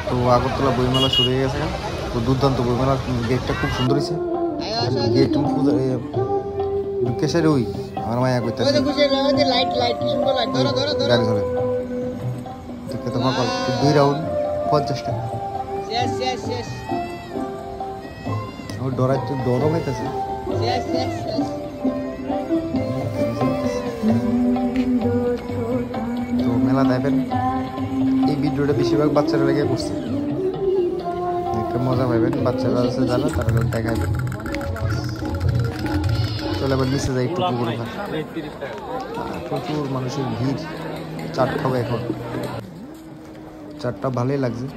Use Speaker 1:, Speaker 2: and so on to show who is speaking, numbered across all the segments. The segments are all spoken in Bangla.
Speaker 1: তো আগরতলা বইমেলা শুরু হয়ে গেছে। তো দুর্দান্ত বইমেলার গেটটা খুব সুন্দর হয়েছে। গেট ঢুকেছে ওই আমার মায়া কইতাছে গাড়ি ধরে দেখে তোমার 2 রাউন্ড 50 টাকা। আমার ডরাই তো ডরও হইতেছে। তো মেলা দেখবেন এই ভিডিওটা বেশিরভাগ বাচ্চারা লেগে করছে, দেখতে মজা পাইবেন। বাচ্চারা আছে যারা তারা দেখাবেন। চলে আবার নিচে যাই একটু পুকুরে ঘাট। প্রচুর মানুষের ভিড়। চাট খাবে এখন, চাটটা ভালোই লাগছে,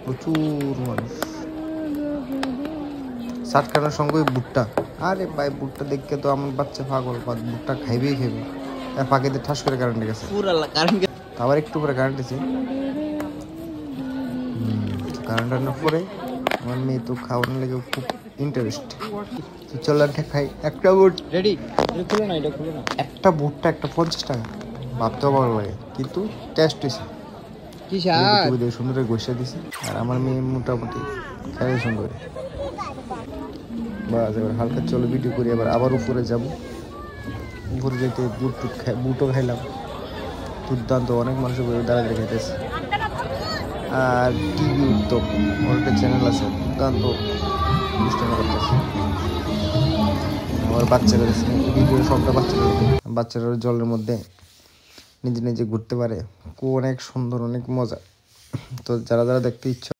Speaker 1: প্রচুর মানুষ। চাট খানোর সঙ্গে বুটটা, আরে ভাই বুটটা দেখে তো আমার বাচ্চা পাগল, বুটটা খাইবেই খাইবে। আর পাখিতে ঠাস করে কারেন্ট গেছে, আবার একটু পরে কারেন্ট আছে। কারেন্ট আনার পরে আমার মেয়ে তো খাওয়ানোর লেগে খুব ইন্টারেস্ট। চলো একটা খাই। একটা বুট রেডি, একটা বুটটা একটা 50 টাকা, ভাবতেও ভালো লাগে কিন্তু টেস্ট হয়েছে। সুন্দর গোসা দিছে আর আমার মেয়ে মোটামুটি খাই সুন্দর। বাস এবার হালকা চলো ভিডিও করি, আবার উপরে যাব। উপরে যেতে বুটও খাইলাম, দুর্দান্ত। অনেক মানুষের দাঁড়াতে খাইতেছে। আর টিভি উত্তম ওর একটা চ্যানেল আছে, দুর্দান্ত অনুষ্ঠান করতেছে। আমার বাচ্চারা ভিডিও সবটা বাচ্চারা জলের মধ্যে নিজে নিজে ঘুরতে পারে, অনেক সুন্দর, অনেক মজা। তো যারা যারা দেখতে ইচ্ছা